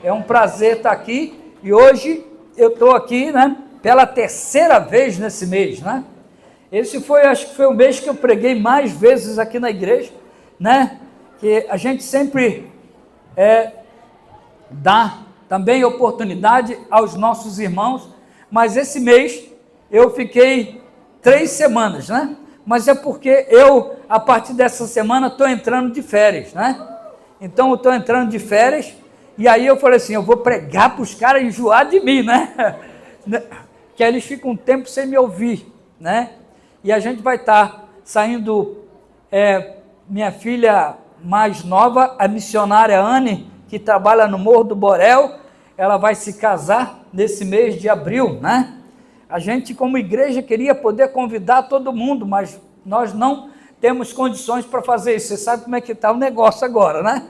É um prazer estar aqui e hoje eu estou aqui, né, pela terceira vez nesse mês, né? Esse foi, acho que foi o mês que eu preguei mais vezes aqui na igreja, né? Que a gente sempre dá também oportunidade aos nossos irmãos, mas esse mês eu fiquei 3 semanas, né? Mas é porque eu, a partir dessa semana, estou entrando de férias, né? Então eu estou entrando de férias. E aí eu falei assim, eu vou pregar para os caras enjoar de mim, né? Que aí eles ficam um tempo sem me ouvir, né? E a gente vai estar saindo, minha filha mais nova, a missionária Anne, que trabalha no Morro do Borel, ela vai se casar nesse mês de abril, né? A gente, como igreja, queria poder convidar todo mundo, mas nós não temos condições para fazer isso. Você sabe como é que está o negócio agora, né?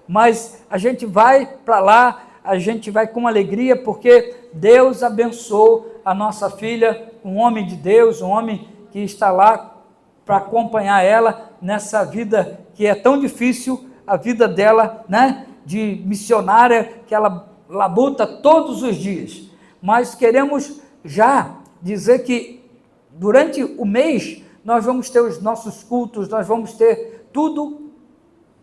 Mas a gente vai para lá, a gente vai com alegria, porque Deus abençoou a nossa filha, um homem de Deus, um homem que está lá para acompanhar ela nessa vida que é tão difícil, a vida dela, né, de missionária, que ela labuta todos os dias. Mas queremos já dizer que durante o mês nós vamos ter os nossos cultos, nós vamos ter tudo,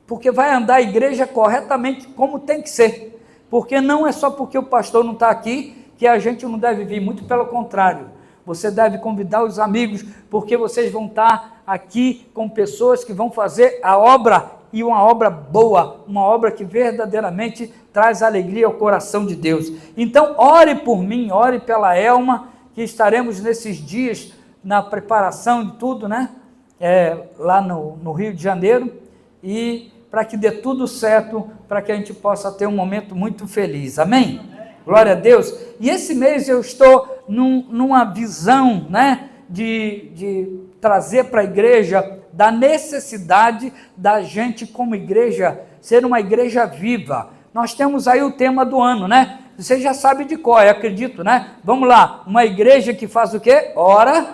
porque vai andar a igreja corretamente como tem que ser, porque não é só porque o pastor não está aqui que a gente não deve vir, muito pelo contrário, você deve convidar os amigos, porque vocês vão estar aqui com pessoas que vão fazer a obra, e uma obra boa, uma obra que verdadeiramente traz alegria ao coração de Deus. Então ore por mim, ore pela Elma, que estaremos nesses dias na preparação de tudo, né? Lá no Rio de Janeiro, e para que dê tudo certo, para que a gente possa ter um momento muito feliz, amém? Glória a Deus. E esse mês eu estou numa visão, né, de trazer para a igreja da necessidade da gente como igreja ser uma igreja viva. Nós temos aí o tema do ano, né? Você já sabe de qual, eu acredito, né? Vamos lá, uma igreja que faz o quê? Ora,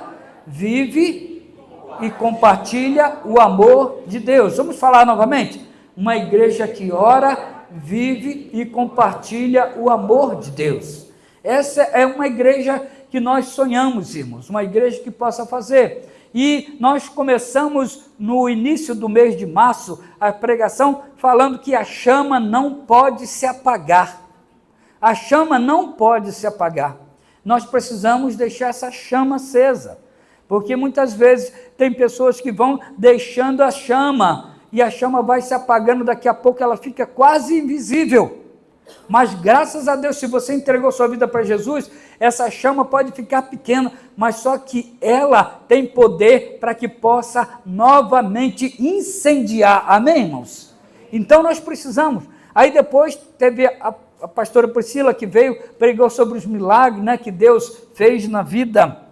vive e compartilha o amor de Deus. Vamos falar novamente? Uma igreja que ora, vive e compartilha o amor de Deus. Essa é uma igreja que nós sonhamos, irmãos, uma igreja que possa fazer. E nós começamos no início do mês de março a pregação falando que a chama não pode se apagar. A chama não pode se apagar. Nós precisamos deixar essa chama acesa, porque muitas vezes tem pessoas que vão deixando a chama, e a chama vai se apagando, daqui a pouco ela fica quase invisível. Mas graças a Deus, se você entregou sua vida para Jesus, essa chama pode ficar pequena, mas só que ela tem poder para que possa novamente incendiar, amém, irmãos? Então nós precisamos. Aí depois teve a pastora Priscila, que veio, pregou sobre os milagres, né, que Deus fez na vida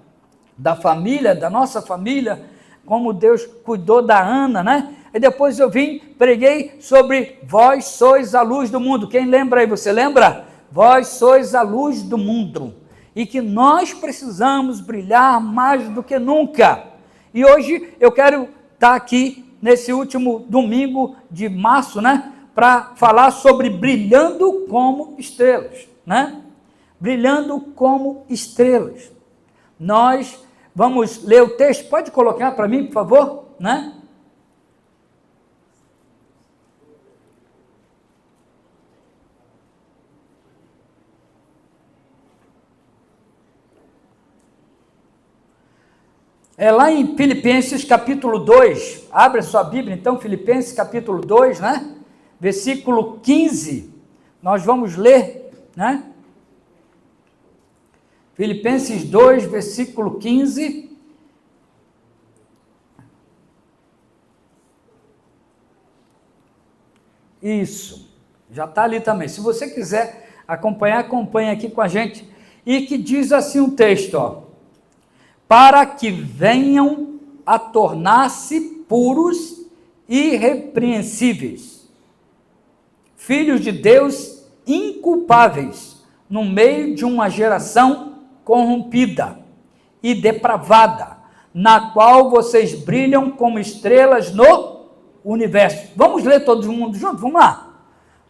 da família, da nossa família, como Deus cuidou da Ana, né? E depois eu preguei sobre vós sois a luz do mundo. Quem lembra aí? Você lembra? Vós sois a luz do mundo. E que nós precisamos brilhar mais do que nunca. E hoje eu quero estar aqui nesse último domingo de março, né? Para falar sobre brilhando como estrelas, né? Brilhando como estrelas. Nós vamos ler o texto. Pode colocar para mim, por favor, né? É lá em Filipenses capítulo 2, abre a sua Bíblia, então, Filipenses capítulo 2, né? Versículo 15, nós vamos ler, né? Filipenses 2, versículo 15. Isso, já está ali também. Se você quiser acompanhar, acompanhe aqui com a gente. E que diz assim um texto, ó. Para que venham a tornar-se puros e irrepreensíveis, filhos de Deus inculpáveis, no meio de uma geração corrompida e depravada, na qual vocês brilham como estrelas no universo. Vamos ler todo mundo junto? Vamos lá.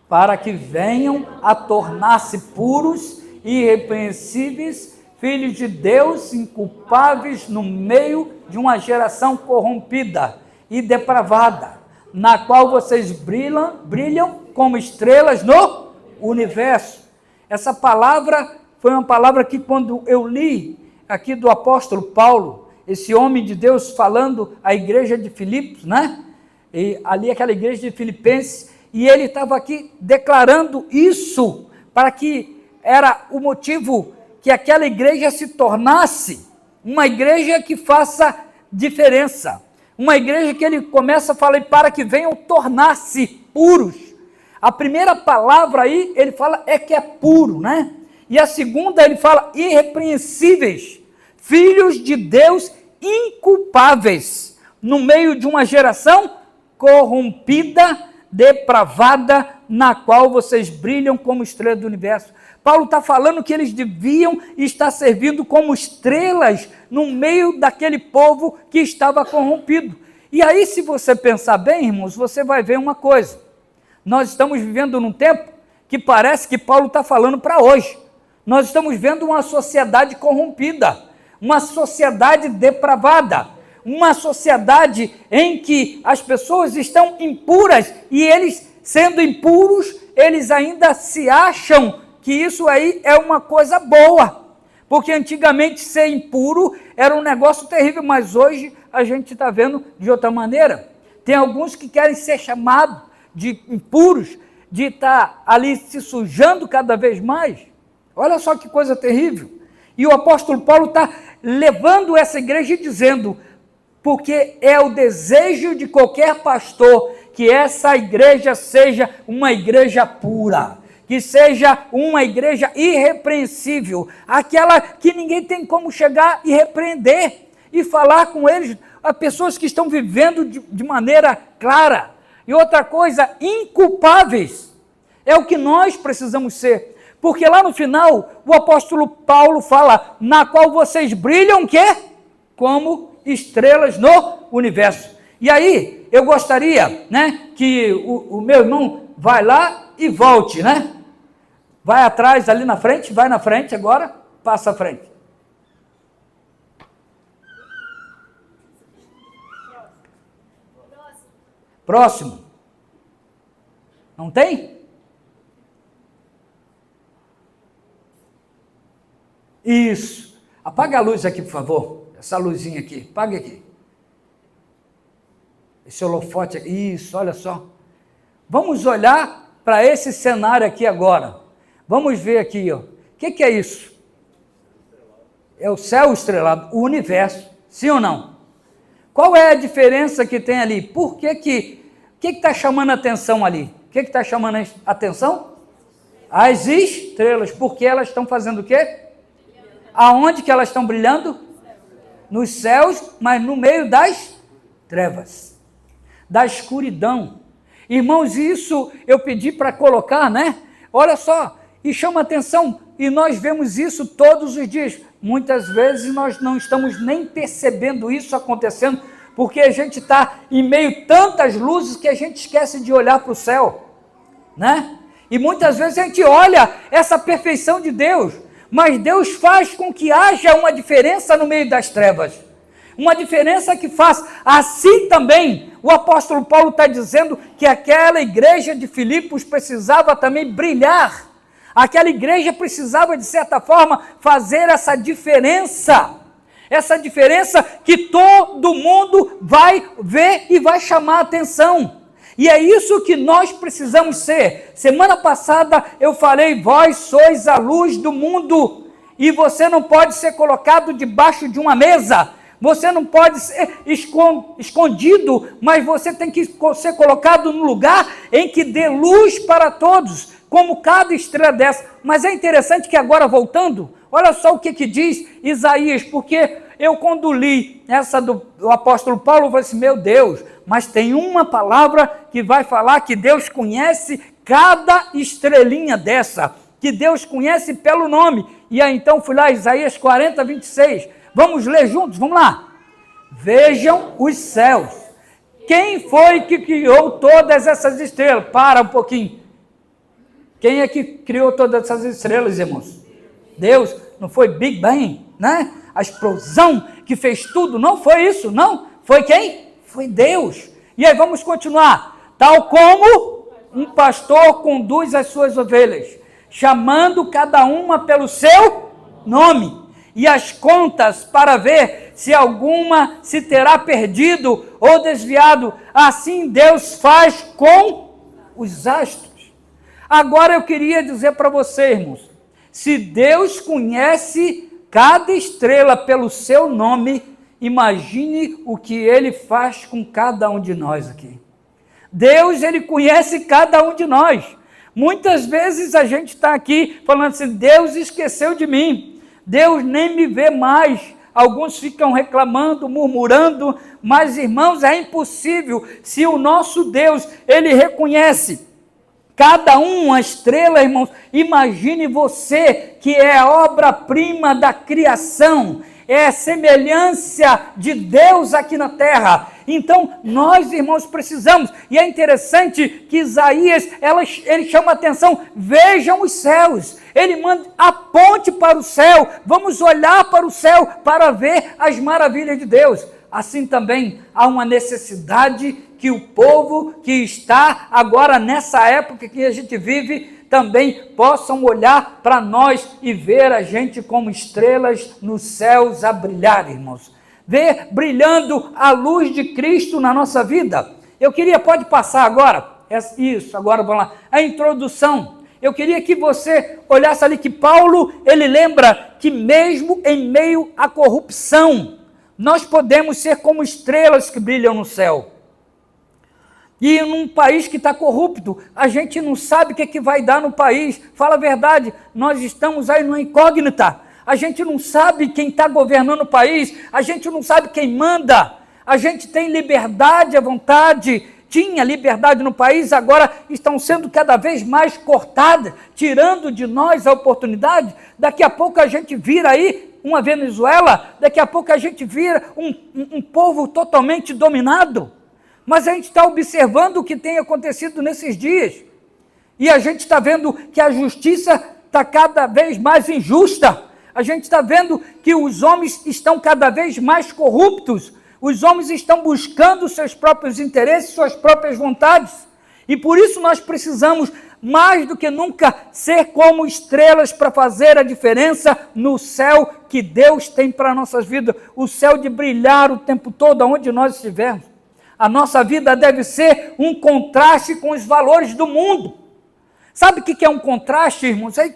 para que venham a tornar-se puros e irrepreensíveis, filhos de Deus, inculpáveis no meio de uma geração corrompida e depravada, na qual vocês brilham como estrelas no universo. Essa palavra foi uma palavra que, quando eu li aqui do apóstolo Paulo, esse homem de Deus falando à igreja de Filipos, né? E ali aquela igreja de Filipenses, e ele estava aqui declarando isso, para que era o motivo que aquela igreja se tornasse uma igreja que faça diferença, uma igreja que ele começa a falar, para que venham tornar-se puros. A primeira palavra aí, ele fala, é que é puro, né? E a segunda, ele fala, irrepreensíveis, filhos de Deus inculpáveis, no meio de uma geração corrompida, depravada, na qual vocês brilham como estrela do universo. Paulo está falando que eles deviam estar servindo como estrelas no meio daquele povo que estava corrompido. E aí, se você pensar bem, irmãos, você vai ver uma coisa. Nós estamos vivendo num tempo que parece que Paulo está falando para hoje. Nós estamos vendo uma sociedade corrompida, uma sociedade depravada, uma sociedade em que as pessoas estão impuras e eles, sendo impuros, eles ainda se acham que isso aí é uma coisa boa, porque antigamente ser impuro era um negócio terrível, mas hoje a gente está vendo de outra maneira. Tem alguns que querem ser chamados de impuros, de estar ali se sujando cada vez mais. Olha só que coisa terrível. E o apóstolo Paulo está levando essa igreja e dizendo, porque é o desejo de qualquer pastor que essa igreja seja uma igreja pura, que seja uma igreja irrepreensível, aquela que ninguém tem como chegar e repreender, e falar com eles, as pessoas que estão vivendo de maneira clara. E outra coisa, inculpáveis, é o que nós precisamos ser. Porque lá no final, o apóstolo Paulo fala, na qual vocês brilham, o quê? Como estrelas no universo. E aí, eu gostaria, né, que o meu irmão vai lá e volte, né? Vai atrás, ali na frente, vai na frente agora, passa à frente. Próximo. Não tem? Isso. Apaga a luz aqui, por favor. Essa luzinha aqui. Apaga aqui. Esse holofote aqui. Isso, olha só. Vamos olhar para esse cenário aqui agora. Vamos ver aqui, ó. O que é isso? É o céu estrelado, o universo. Sim ou não? Qual é a diferença que tem ali? Por que está chamando a atenção ali? O que está chamando a atenção? As estrelas. Porque elas estão fazendo o quê? Aonde que elas estão brilhando? Nos céus, mas no meio das trevas, da escuridão. Irmãos, isso eu pedi para colocar, né? Olha só, e chama atenção, e nós vemos isso todos os dias. Muitas vezes nós não estamos nem percebendo isso acontecendo, porque a gente está em meio a tantas luzes que a gente esquece de olhar para o céu, né? E muitas vezes a gente olha essa perfeição de Deus, mas Deus faz com que haja uma diferença no meio das trevas. Uma diferença que faz. Assim também, o apóstolo Paulo está dizendo que aquela igreja de Filipos precisava também brilhar. Aquela igreja precisava, de certa forma, fazer essa diferença. Essa diferença que todo mundo vai ver e vai chamar a atenção. E é isso que nós precisamos ser. Semana passada eu falei, vós sois a luz do mundo, e você não pode ser colocado debaixo de uma mesa, você não pode ser escondido, mas você tem que ser colocado no lugar em que dê luz para todos, como cada estrela dessa. Mas é interessante que agora, voltando, olha só o que diz Isaías, porque eu, quando li essa do apóstolo Paulo, eu falei assim, meu Deus, mas tem uma palavra que vai falar que Deus conhece cada estrelinha dessa, que Deus conhece pelo nome. E aí então fui lá, Isaías 40, 26. Vamos ler juntos, vamos lá. Vejam os céus. Quem foi que criou todas essas estrelas? Para um pouquinho. Quem é que criou todas essas estrelas, irmãos? Deus. Não foi Big Bang, né? A explosão que fez tudo, não foi isso, não. Foi quem? Foi Deus. E aí vamos continuar. Tal como um pastor conduz as suas ovelhas, chamando cada uma pelo seu nome, e as contas para ver se alguma se terá perdido ou desviado. Assim Deus faz com os astros. Agora eu queria dizer para você, irmãos, se Deus conhece cada estrela pelo seu nome, imagine o que Ele faz com cada um de nós aqui. Deus, Ele conhece cada um de nós. Muitas vezes a gente está aqui falando assim, Deus esqueceu de mim, Deus nem me vê mais. Alguns ficam reclamando, murmurando, mas irmãos, é impossível. Se o nosso Deus, Ele reconhece cada uma estrela, irmãos, imagine você que é a obra-prima da criação, é a semelhança de Deus aqui na terra. Então, nós, irmãos, precisamos, e é interessante que Isaías, ele chama a atenção, vejam os céus, ele manda, aponte para o céu, vamos olhar para o céu para ver as maravilhas de Deus. Assim também há uma necessidade que o povo que está agora nessa época que a gente vive, também possam olhar para nós e ver a gente como estrelas nos céus a brilhar, irmãos. Ver brilhando a luz de Cristo na nossa vida. Eu queria, pode passar agora, isso, agora vamos lá, a introdução. Eu queria que você olhasse ali que Paulo, ele lembra que mesmo em meio à corrupção, nós podemos ser como estrelas que brilham no céu. E num país que está corrupto, a gente não sabe o que vai dar no país. Fala a verdade, nós estamos aí numa incógnita. A gente não sabe quem está governando o país, a gente não sabe quem manda. A gente tem liberdade à vontade, tinha liberdade no país, agora estão sendo cada vez mais cortadas, tirando de nós a oportunidade. Daqui a pouco a gente vira aí uma Venezuela, daqui a pouco a gente vira um povo totalmente dominado. Mas a gente está observando o que tem acontecido nesses dias. E a gente está vendo que a justiça está cada vez mais injusta. A gente está vendo que os homens estão cada vez mais corruptos. Os homens estão buscando seus próprios interesses, suas próprias vontades. E por isso nós precisamos, mais do que nunca, ser como estrelas para fazer a diferença no céu que Deus tem para as nossas vidas. O céu de brilhar o tempo todo, aonde nós estivermos. A nossa vida deve ser um contraste com os valores do mundo. Sabe o que é um contraste, irmãos? É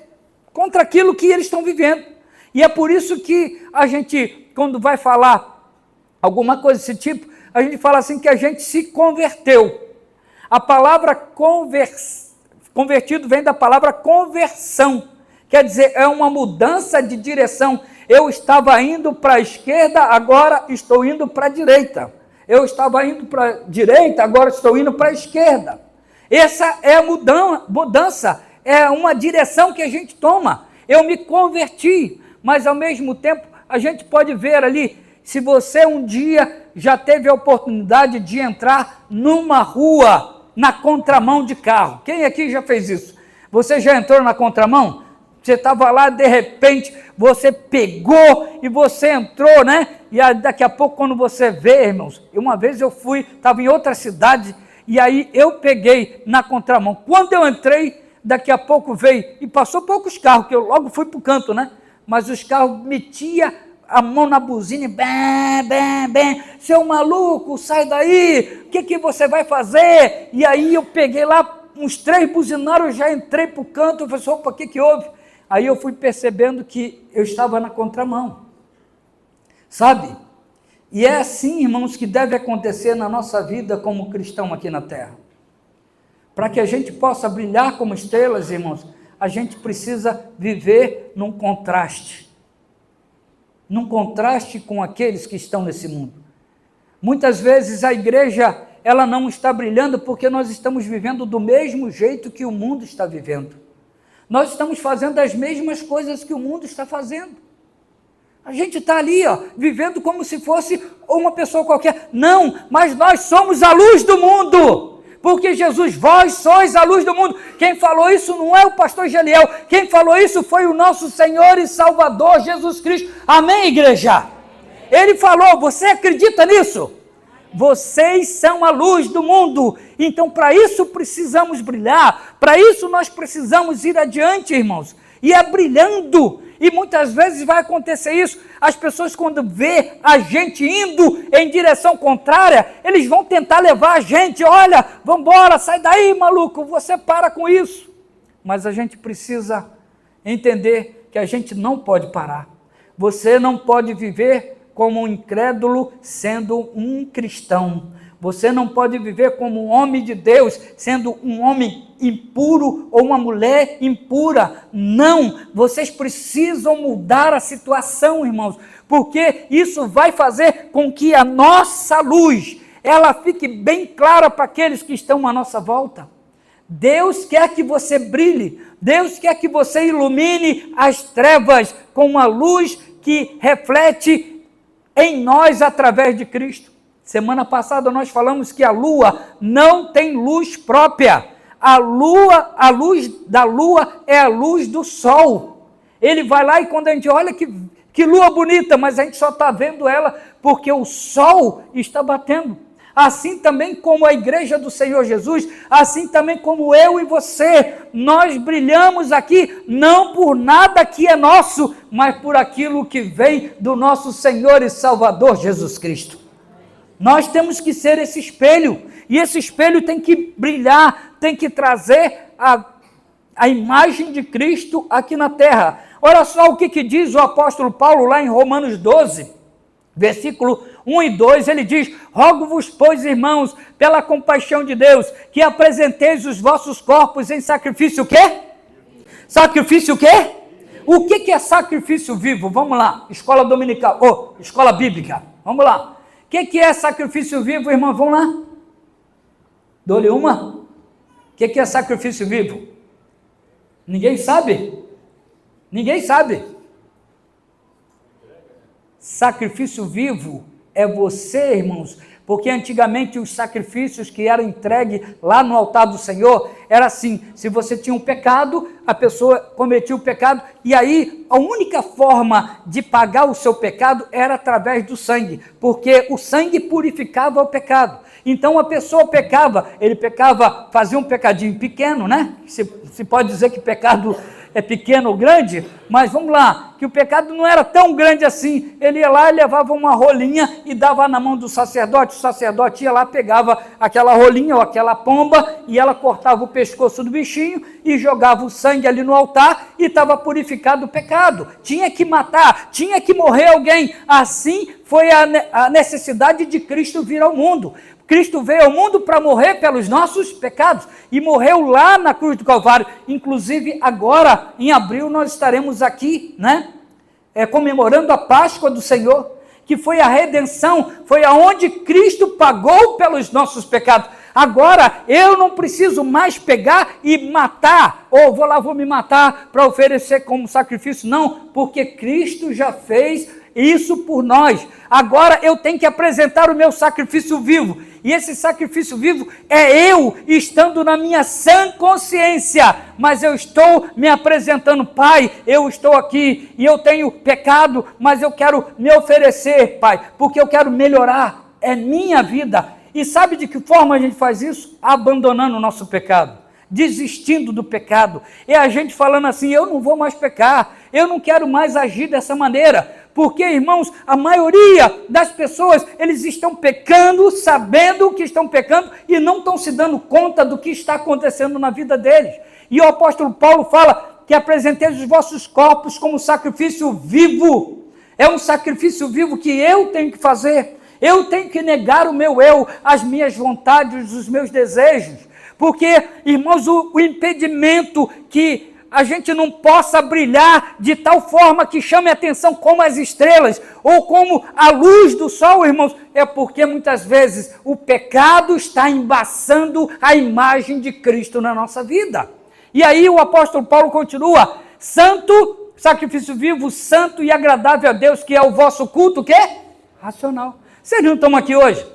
contra aquilo que eles estão vivendo. E é por isso que a gente, quando vai falar alguma coisa desse tipo, a gente fala assim que a gente se converteu. A palavra convertido vem da palavra conversão. Quer dizer, é uma mudança de direção. Eu estava indo para a esquerda, agora estou indo para a direita. Eu estava indo para a direita, agora estou indo para a esquerda. Essa é a mudança, é uma direção que a gente toma. Eu me converti, mas ao mesmo tempo a gente pode ver ali, se você um dia já teve a oportunidade de entrar numa rua na contramão de carro. Quem aqui já fez isso? Você já entrou na contramão? Você estava lá, de repente, você pegou e você entrou, né? E daqui a pouco, quando você vê, irmãos, uma vez eu estava em outra cidade, e aí eu peguei na contramão. Quando eu entrei, daqui a pouco veio, e passou poucos carros, que eu logo fui para o canto, né? Mas os carros metiam a mão na buzina, bem, bem, bem, seu maluco, sai daí, o que você vai fazer? E aí eu peguei lá, uns 3 buzinários, já entrei para o canto, eu falei, opa, o que houve? Aí eu fui percebendo que eu estava na contramão, sabe? E é assim, irmãos, que deve acontecer na nossa vida como cristão aqui na terra. Para que a gente possa brilhar como estrelas, irmãos, a gente precisa viver num contraste com aqueles que estão nesse mundo. Muitas vezes a igreja, ela não está brilhando porque nós estamos vivendo do mesmo jeito que o mundo está vivendo. Nós estamos fazendo as mesmas coisas que o mundo está fazendo. A gente está ali, vivendo como se fosse uma pessoa qualquer. Não, mas nós somos a luz do mundo. porque Jesus, vós sois a luz do mundo. Quem falou isso não é o pastor Geliel, quem falou isso foi o nosso Senhor e Salvador Jesus Cristo. Amém, igreja? Ele falou, você acredita nisso? Vocês são a luz do mundo. Então, para isso precisamos brilhar, para isso nós precisamos ir adiante, irmãos. E é brilhando, e muitas vezes vai acontecer isso, as pessoas quando vê a gente indo em direção contrária, eles vão tentar levar a gente, olha, vamos embora, sai daí maluco, você para com isso. Mas a gente precisa entender que a gente não pode parar, você não pode viver como um incrédulo sendo um cristão, você não pode viver como um homem de Deus, sendo um homem impuro ou uma mulher impura. Não, vocês precisam mudar a situação, irmãos, porque isso vai fazer com que a nossa luz, ela fique bem clara para aqueles que estão à nossa volta. Deus quer que você brilhe, Deus quer que você ilumine as trevas com uma luz que reflete em nós através de Cristo. Semana passada nós falamos que a lua não tem luz própria. A luz da lua é a luz do sol. Ele vai lá e quando a gente olha que lua bonita, mas a gente só está vendo ela porque o sol está batendo. Assim também como a igreja do Senhor Jesus, assim também como eu e você, nós brilhamos aqui não por nada que é nosso, mas por aquilo que vem do nosso Senhor e Salvador Jesus Cristo. Nós temos que ser esse espelho, e esse espelho tem que brilhar, tem que trazer a imagem de Cristo aqui na terra. Olha só o que diz o apóstolo Paulo lá em Romanos 12, versículo 1 e 2, ele diz, rogo-vos, pois, irmãos, pela compaixão de Deus, que apresenteis os vossos corpos em sacrifício o quê? Sacrifício o quê? O que é sacrifício vivo? Vamos lá, escola dominical, escola bíblica, vamos lá. O que é sacrifício vivo, irmão? Vamos lá. Dou-lhe uma. O que é sacrifício vivo? Ninguém sabe? Ninguém sabe. Sacrifício vivo é você, irmãos, porque antigamente os sacrifícios que eram entregues lá no altar do Senhor, era assim, se você tinha um pecado, a pessoa cometia o pecado, e aí a única forma de pagar o seu pecado era através do sangue, porque o sangue purificava o pecado. Então a pessoa pecava, ele pecava, fazia um pecadinho pequeno, né? Se pode dizer que pecado é pequeno ou grande, mas vamos lá, que o pecado não era tão grande assim. Ele ia lá e levava uma rolinha e dava na mão do sacerdote, o sacerdote ia lá, pegava aquela rolinha ou aquela pomba e ela cortava o pescoço do bichinho e jogava o sangue ali no altar e estava purificado o pecado. Tinha que matar, tinha que morrer alguém. Assim foi a necessidade de Cristo vir ao mundo. Cristo veio ao mundo para morrer pelos nossos pecados e morreu lá na cruz do Calvário. Inclusive agora, em abril, nós estaremos aqui, né? Comemorando a Páscoa do Senhor, que foi a redenção, foi aonde Cristo pagou pelos nossos pecados. Agora, eu não preciso mais pegar e matar, ou vou me matar para oferecer como sacrifício, não, porque Cristo já fez isso por nós. Agora eu tenho que apresentar o meu sacrifício vivo, e esse sacrifício vivo é eu estando na minha sã consciência, mas eu estou me apresentando, Pai, eu estou aqui, e eu tenho pecado, mas eu quero me oferecer, Pai, porque eu quero melhorar, é minha vida. E sabe de que forma a gente faz isso? Abandonando o nosso pecado, desistindo do pecado, é a gente falando assim, eu não vou mais pecar, eu não quero mais agir dessa maneira, porque, irmãos, a maioria das pessoas, eles estão pecando, sabendo que estão pecando e não estão se dando conta do que está acontecendo na vida deles. E o apóstolo Paulo fala que apresenteis os vossos corpos como sacrifício vivo. É um sacrifício vivo que eu tenho que fazer. Eu tenho que negar o meu eu, as minhas vontades, os meus desejos. Porque, irmãos, o impedimento que a gente não possa brilhar de tal forma que chame a atenção como as estrelas, ou como a luz do sol, irmãos, é porque muitas vezes o pecado está embaçando a imagem de Cristo na nossa vida. E aí o apóstolo Paulo continua, santo, sacrifício vivo, santo e agradável a Deus, que é o vosso culto, o quê? Racional. Vocês não estão aqui hoje,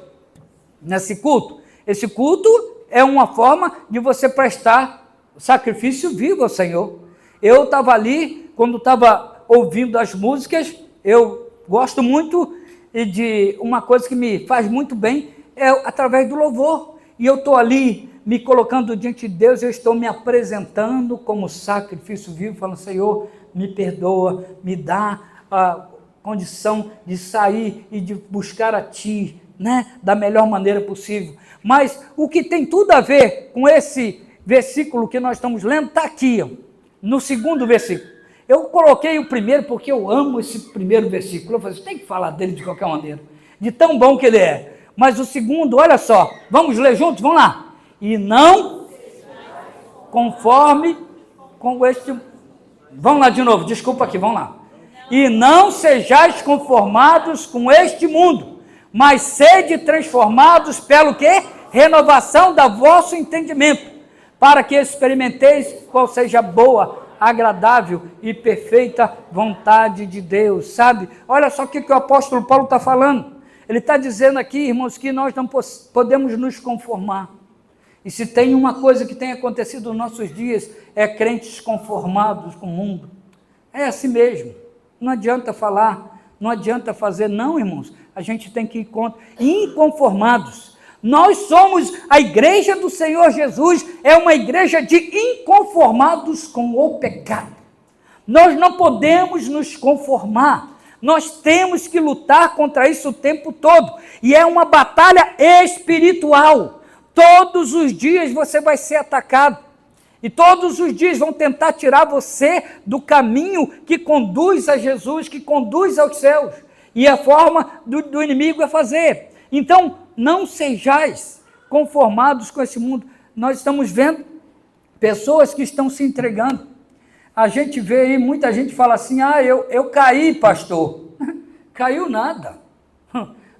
nesse culto? Esse culto é uma forma de você prestar sacrifício vivo ao Senhor. Eu estava ali, quando estava ouvindo as músicas, eu gosto muito de uma coisa que me faz muito bem, é através do louvor. E eu estou ali, me colocando diante de Deus, eu estou me apresentando como sacrifício vivo, falando, Senhor, me perdoa, me dá a condição de sair e de buscar a Ti, né, da melhor maneira possível. Mas o que tem tudo a ver com esse versículo que nós estamos lendo, está aqui, ó, no segundo versículo. Eu coloquei o primeiro porque eu amo esse primeiro versículo. Eu falei, tem que falar dele de qualquer maneira, de tão bom que ele é. Mas o segundo, olha só, vamos ler juntos? Vamos lá. E não conforme com este... Vamos lá de novo, desculpa aqui, vamos lá. E não sejais conformados com este mundo, mas sede transformados pelo quê? Renovação da vosso entendimento, para que experimenteis qual seja boa, agradável e perfeita vontade de Deus, sabe? Olha só o que o apóstolo Paulo está falando. Ele está dizendo aqui, irmãos, que nós não podemos nos conformar. E se tem uma coisa que tem acontecido nos nossos dias, é crentes conformados com o mundo. É assim mesmo. Não adianta falar, não adianta fazer, não, irmãos. A gente tem que ir contra. Inconformados. Nós somos a igreja do Senhor Jesus, é uma igreja de inconformados com o pecado. Nós não podemos nos conformar. Nós temos que lutar contra isso o tempo todo. E é uma batalha espiritual. Todos os dias você vai ser atacado. E todos os dias vão tentar tirar você do caminho que conduz a Jesus, que conduz aos céus. E a forma do inimigo é fazer. Então, não sejais conformados com esse mundo. Nós estamos vendo pessoas que estão se entregando. A gente vê aí, muita gente fala assim, eu caí, pastor. Caiu nada.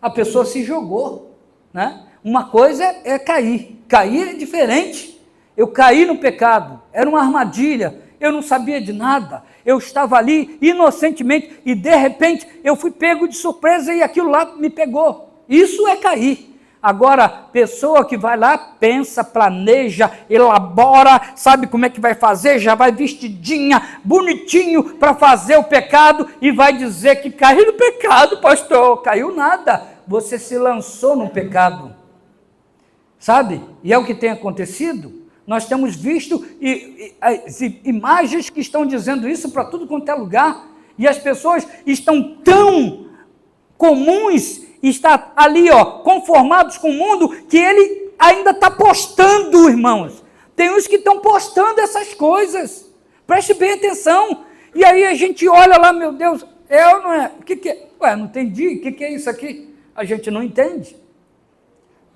A pessoa se jogou, né? Uma coisa é cair. Cair é diferente. Eu caí no pecado, era uma armadilha, eu não sabia de nada, eu estava ali inocentemente e de repente eu fui pego de surpresa e aquilo lá me pegou. Isso é cair. Agora, pessoa que vai lá, pensa, planeja, elabora, sabe como é que vai fazer, já vai vestidinha, bonitinho para fazer o pecado e vai dizer que caiu no pecado, pastor. Caiu nada, você se lançou no pecado, sabe? E é o que tem acontecido. Nós temos visto imagens que estão dizendo isso para tudo quanto é lugar, e as pessoas estão tão comuns, está ali, conformados com o mundo, que ele ainda está postando, irmãos. Tem uns que estão postando essas coisas. Preste bem atenção. E aí a gente olha lá, meu Deus, ou não é? O que é? Ué, não entendi. O que é isso aqui? A gente não entende.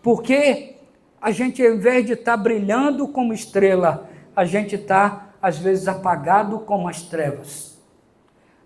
Porque a gente, ao invés de estar brilhando como estrela, a gente está, às vezes, apagado como as trevas.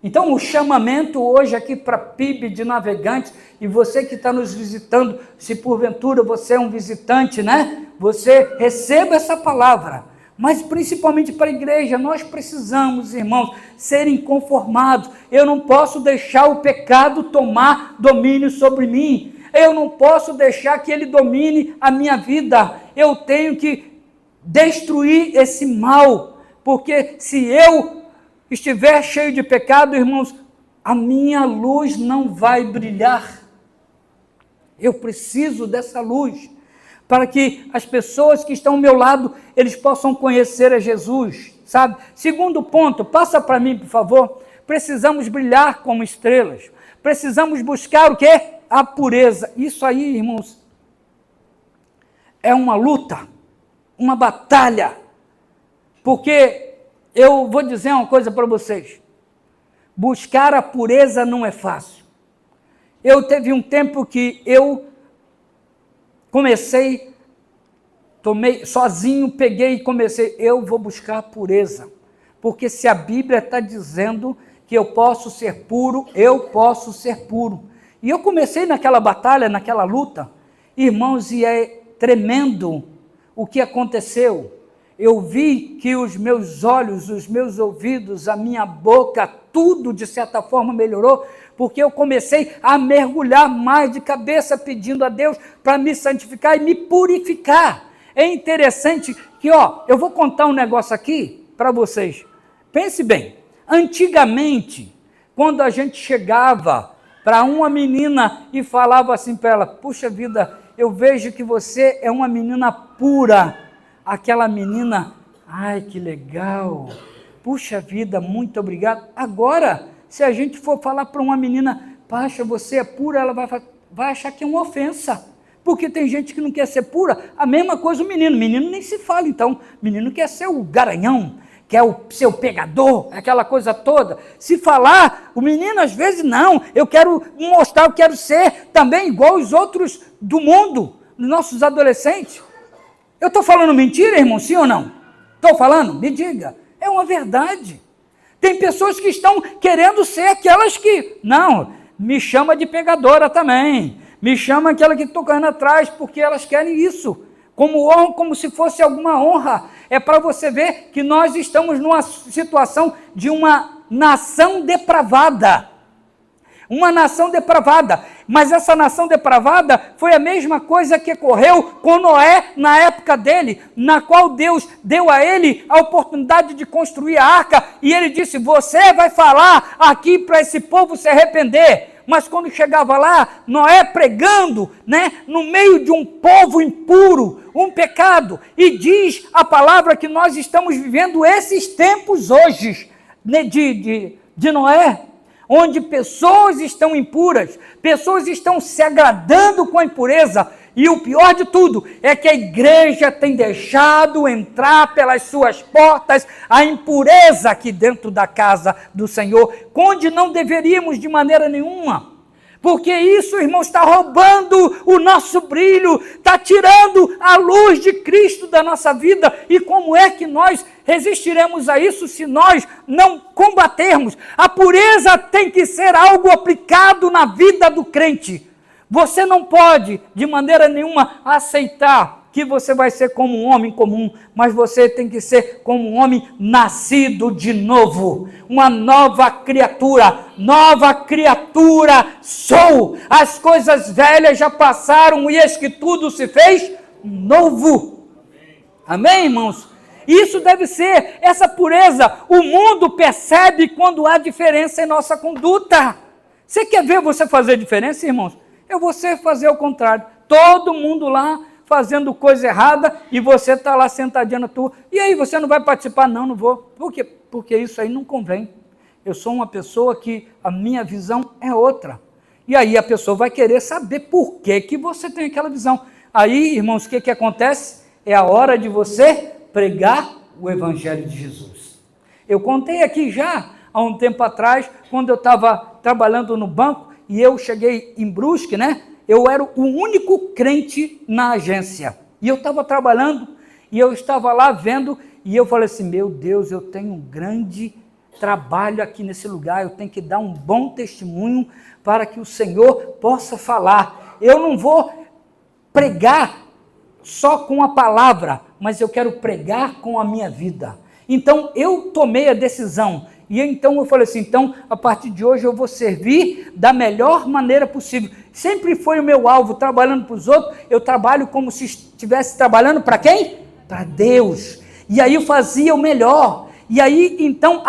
Então, o chamamento hoje aqui para PIB de navegantes, e você que está nos visitando, se porventura você é um visitante, né? Você receba essa palavra, mas principalmente para a igreja, nós precisamos, irmãos, serem conformados. Eu não posso deixar o pecado tomar domínio sobre mim, eu não posso deixar que ele domine a minha vida, eu tenho que destruir esse mal, porque se eu estiver cheio de pecado, irmãos, a minha luz não vai brilhar. Eu preciso dessa luz, para que as pessoas que estão ao meu lado, eles possam conhecer a Jesus, sabe? Segundo ponto, passa para mim, por favor. Precisamos brilhar como estrelas. Precisamos buscar o quê? A pureza. Isso aí, irmãos, é uma luta, uma batalha, porque eu vou dizer uma coisa para vocês, buscar a pureza não é fácil. Eu teve um tempo que eu tomei sozinho, peguei e comecei, eu vou buscar a pureza, porque se a Bíblia está dizendo que eu posso ser puro, eu posso ser puro. E eu comecei naquela batalha, naquela luta, irmãos, e é tremendo o que aconteceu. Eu vi que os meus olhos, os meus ouvidos, a minha boca, tudo de certa forma melhorou, porque eu comecei a mergulhar mais de cabeça pedindo a Deus para me santificar e me purificar. é interessante que, eu vou contar um negócio aqui para vocês. Pense bem, antigamente, quando a gente chegava para uma menina e falava assim para ela, puxa vida, eu vejo que você é uma menina pura. Aquela menina, ai que legal, puxa vida, muito obrigado. Agora, se a gente for falar para uma menina, poxa, você é pura, ela vai achar que é uma ofensa. Porque tem gente que não quer ser pura, a mesma coisa o menino nem se fala então, o menino quer ser o garanhão, quer ser o pegador, aquela coisa toda. Se falar, o menino às vezes não, eu quero mostrar, eu quero ser também igual os outros do mundo, nossos adolescentes. Eu estou falando mentira, irmão, sim ou não? Estou falando? Me diga, é uma verdade. Tem pessoas que estão querendo ser aquelas que, não, me chama de pegadora também, me chama aquela que estou correndo atrás, porque elas querem isso, como honra, como se fosse alguma honra. É para você ver que nós estamos numa situação de uma nação depravada. Uma nação depravada. Mas essa nação depravada foi a mesma coisa que ocorreu com Noé na época dele, na qual Deus deu a ele a oportunidade de construir a arca, e ele disse, você vai falar aqui para esse povo se arrepender. Mas quando chegava lá, Noé pregando, no meio de um povo impuro, um pecado, e diz a palavra que nós estamos vivendo esses tempos hoje, de Noé, onde pessoas estão impuras, pessoas estão se agradando com a impureza, e o pior de tudo é que a igreja tem deixado entrar pelas suas portas a impureza aqui dentro da casa do Senhor, onde não deveríamos de maneira nenhuma. Porque isso, irmãos, está roubando o nosso brilho, está tirando a luz de Cristo da nossa vida. E como é que nós resistiremos a isso se nós não combatermos? A pureza tem que ser algo aplicado na vida do crente. Você não pode, de maneira nenhuma, aceitar que você vai ser como um homem comum, mas você tem que ser como um homem nascido de novo, uma nova criatura sou, as coisas velhas já passaram e eis que tudo se fez novo. Amém, irmãos? Isso deve ser, essa pureza, o mundo percebe quando há diferença em nossa conduta. Você quer ver você fazer diferença, irmãos? É você fazer o contrário, todo mundo lá fazendo coisa errada e você está lá sentadinho na tua, e aí você não vai participar? Não vou. Por quê? Porque isso aí não convém. Eu sou uma pessoa que a minha visão é outra. E aí a pessoa vai querer saber por que você tem aquela visão. Aí, irmãos, o que acontece? É a hora de você pregar o Evangelho de Jesus. Eu contei aqui já, há um tempo atrás, quando eu estava trabalhando no banco, e eu cheguei em Brusque, eu era o único crente na agência, e eu estava trabalhando, e eu estava lá vendo, e eu falei assim, meu Deus, eu tenho um grande trabalho aqui nesse lugar, eu tenho que dar um bom testemunho, para que o Senhor possa falar. Eu não vou pregar só com a palavra, mas eu quero pregar com a minha vida. Então, eu tomei a decisão, e então eu falei assim, então, a partir de hoje eu vou servir da melhor maneira possível. Sempre foi o meu alvo, trabalhando para os outros, eu trabalho como se estivesse trabalhando para quem? Para Deus. E aí eu fazia o melhor. E aí, então,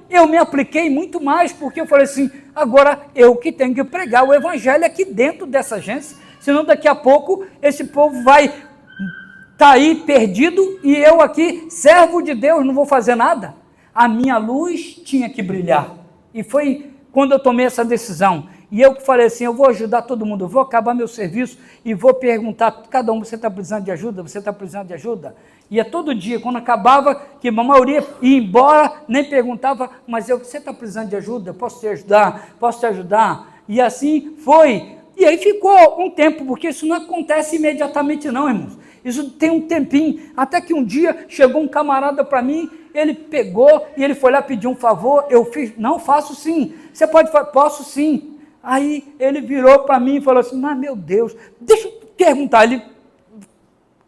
eu me apliquei muito mais, porque eu falei assim, agora eu que tenho que pregar o Evangelho aqui dentro dessa agência, senão daqui a pouco esse povo vai estar aí perdido, e eu aqui, servo de Deus, não vou fazer nada. A minha luz tinha que brilhar, e foi quando eu tomei essa decisão, e eu falei assim, eu vou ajudar todo mundo, eu vou acabar meu serviço, e vou perguntar, cada um, você está precisando de ajuda? Você está precisando de ajuda? E é todo dia, quando acabava, que a maioria ia embora, nem perguntava, mas você está precisando de ajuda? Posso te ajudar? Posso te ajudar? E assim foi, e aí ficou um tempo, porque isso não acontece imediatamente não, irmãos, isso tem um tempinho, até que um dia chegou um camarada para mim, ele pegou e ele foi lá pedir um favor, eu fiz, não, faço sim, você pode fazer, posso sim. Aí ele virou para mim e falou assim, mas meu Deus, deixa eu perguntar, o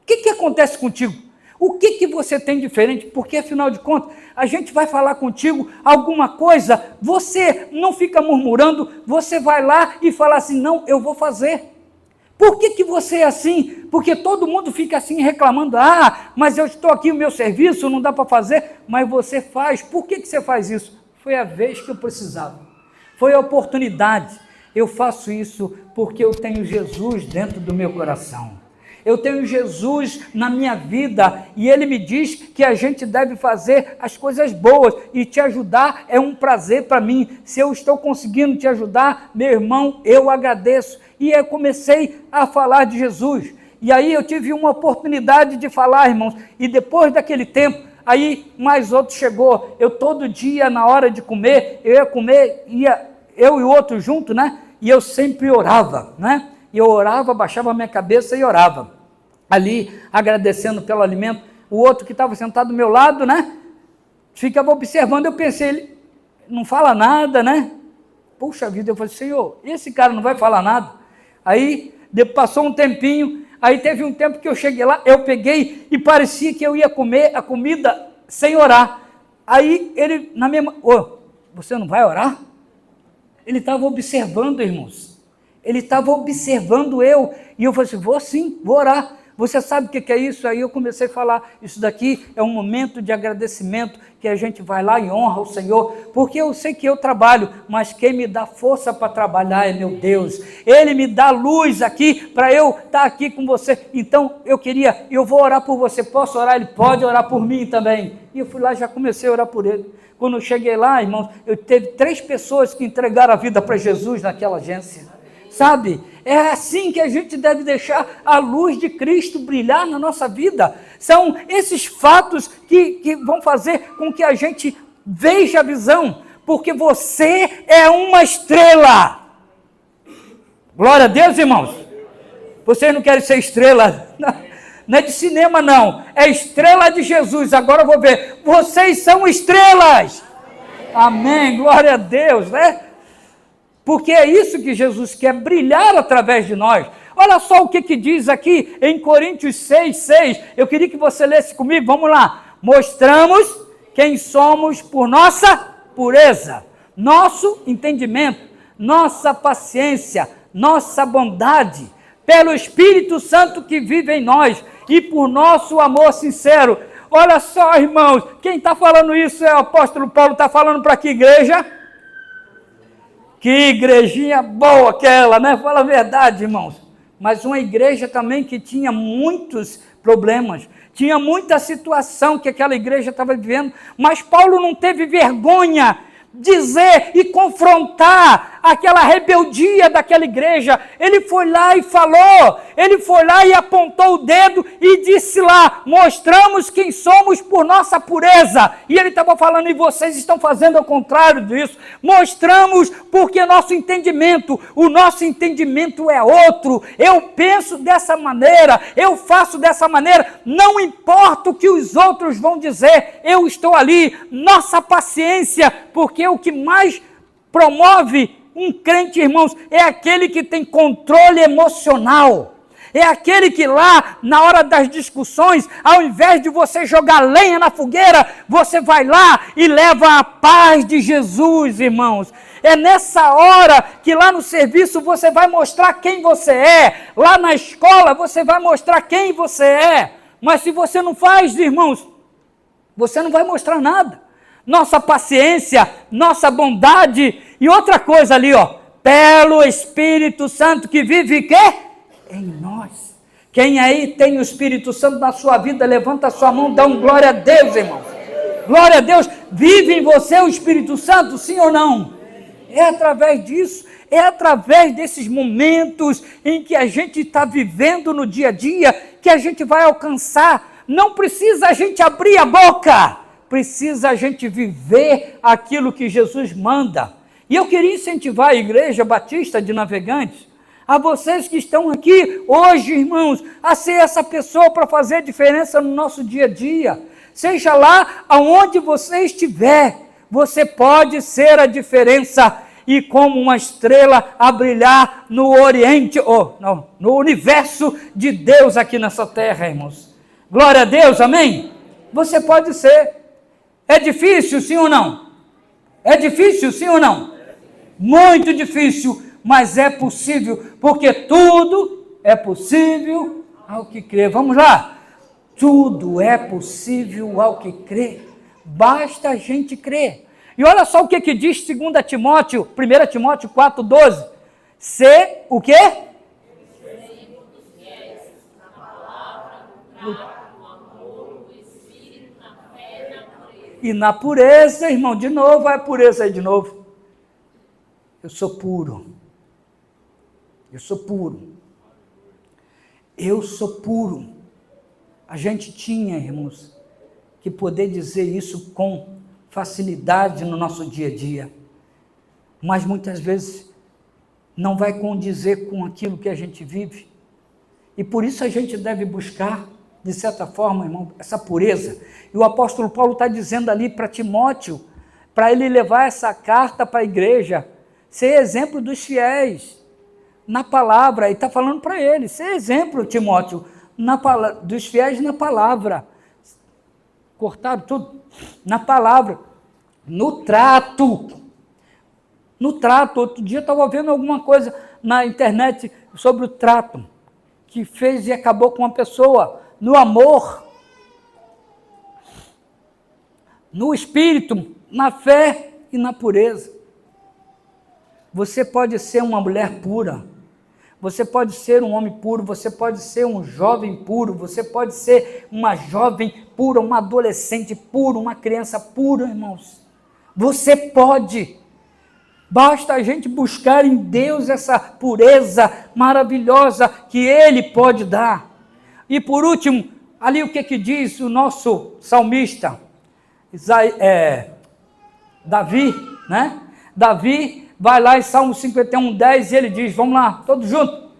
que acontece contigo? O que você tem diferente? Porque afinal de contas, a gente vai falar contigo alguma coisa, você não fica murmurando, você vai lá e fala assim, não, eu vou fazer. Por que você é assim? Porque todo mundo fica assim reclamando, mas eu estou aqui, o meu serviço não dá para fazer, mas você faz. Por que você faz isso? Foi a vez que eu precisava, foi a oportunidade. Eu faço isso porque eu tenho Jesus dentro do meu coração. Eu tenho Jesus na minha vida e Ele me diz que a gente deve fazer as coisas boas e te ajudar é um prazer para mim. Se eu estou conseguindo te ajudar, meu irmão, eu agradeço. E eu comecei a falar de Jesus. E aí eu tive uma oportunidade de falar, irmãos, e depois daquele tempo, aí mais outro chegou. Eu todo dia, na hora de comer, ia eu e o outro junto, né? E eu sempre orava, né? E eu orava, baixava a minha cabeça e orava. Ali, agradecendo pelo alimento. O outro que estava sentado do meu lado, né? Ficava observando. Eu pensei, ele não fala nada, né? Puxa vida, eu falei, Senhor, esse cara não vai falar nada. Aí, passou um tempinho. Aí teve um tempo que eu cheguei lá, eu peguei e parecia que eu ia comer a comida sem orar. Aí ele, na minha mão, você não vai orar? Ele estava observando, irmãos. Ele estava observando eu. E eu falei assim, vou sim, vou orar. Você sabe o que é isso? Aí eu comecei a falar, isso daqui é um momento de agradecimento, que a gente vai lá e honra o Senhor, porque eu sei que eu trabalho, mas quem me dá força para trabalhar é meu Deus. Ele me dá luz aqui, para eu estar aqui com você. Então, eu vou orar por você. Posso orar? Ele pode orar por mim também. E eu fui lá e já comecei a orar por ele. Quando eu cheguei lá, irmãos, eu teve 3 pessoas que entregaram a vida para Jesus naquela agência. Sabe, é assim que a gente deve deixar a luz de Cristo brilhar na nossa vida. São esses fatos que vão fazer com que a gente veja a visão, porque você é uma estrela. Glória a Deus, irmãos. Vocês não querem ser estrela? Não é de cinema, não. É estrela de Jesus. Agora eu vou ver. Vocês são estrelas. Amém. Glória a Deus, né? Porque é isso que Jesus quer, brilhar através de nós. Olha só o que diz aqui em Coríntios 6:6. Eu queria que você lesse comigo, vamos lá. Mostramos quem somos por nossa pureza, nosso entendimento, nossa paciência, nossa bondade, pelo Espírito Santo que vive em nós e por nosso amor sincero. Olha só, irmãos, quem está falando isso é o apóstolo Paulo, está falando para que igreja? Que igrejinha boa aquela, né? Fala a verdade, irmãos. Mas uma igreja também que tinha muitos problemas, tinha muita situação que aquela igreja estava vivendo, mas Paulo não teve vergonha dizer e confrontar aquela rebeldia daquela igreja. Ele foi lá e falou, ele foi lá e apontou o dedo e disse lá, mostramos quem somos por nossa pureza. E ele estava falando, e vocês estão fazendo ao contrário disso. Mostramos porque o nosso entendimento é outro. Eu penso dessa maneira, eu faço dessa maneira, não importa o que os outros vão dizer, eu estou ali. Nossa paciência, porque o que mais promove um crente, irmãos, é aquele que tem controle emocional. É aquele que lá, na hora das discussões, ao invés de você jogar lenha na fogueira, você vai lá e leva a paz de Jesus, irmãos. É nessa hora que lá no serviço você vai mostrar quem você é. Lá na escola você vai mostrar quem você é. Mas se você não faz, irmãos, você não vai mostrar nada. Nossa paciência, nossa bondade e outra coisa ali, pelo Espírito Santo que vive quê? Em nós. Quem aí tem o Espírito Santo na sua vida, levanta a sua mão, dá um glória a Deus, irmão. Glória a Deus. Vive em você o Espírito Santo, sim ou não? É através disso, é através desses momentos em que a gente está vivendo no dia a dia, que a gente vai alcançar. Não precisa a gente abrir a boca. Precisa a gente viver aquilo que Jesus manda. E eu queria incentivar a Igreja Batista de Navegantes, a vocês que estão aqui hoje, irmãos, a ser essa pessoa para fazer a diferença no nosso dia a dia. Seja lá aonde você estiver, você pode ser a diferença e como uma estrela a brilhar no Oriente, no universo de Deus aqui nessa terra, irmãos. Glória a Deus, amém? Você pode ser. É difícil, sim ou não? É difícil, sim ou não? Muito difícil, mas é possível, porque tudo é possível ao que crê. Vamos lá. Tudo é possível ao que crê. Basta a gente crer. E olha só o que diz 2 Timóteo, 1 Timóteo 4,12. Ser o quê? E na pureza, irmão, de novo, a pureza aí de novo. Eu sou puro. Eu sou puro. Eu sou puro. A gente tinha, irmãos, que poder dizer isso com facilidade no nosso dia a dia. Mas muitas vezes não vai condizer com aquilo que a gente vive. E por isso a gente deve buscar, de certa forma, irmão, essa pureza. E o apóstolo Paulo está dizendo ali para Timóteo, para ele levar essa carta para a igreja, ser exemplo dos fiéis na palavra. E está falando para ele, ser exemplo, Timóteo, dos fiéis na palavra. Cortaram tudo? Na palavra, no trato. No trato. Outro dia eu estava vendo alguma coisa na internet sobre o trato, que fez e acabou com uma pessoa, no amor, no espírito, na fé e na pureza. Você pode ser uma mulher pura, você pode ser um homem puro, você pode ser um jovem puro, você pode ser uma jovem pura, uma adolescente pura, uma criança pura, irmãos. Você pode. Basta a gente buscar em Deus essa pureza maravilhosa que Ele pode dar. E por último, ali o que diz o nosso salmista, Davi, né? Davi vai lá em Salmo 51:10 e ele diz, vamos lá, todos juntos.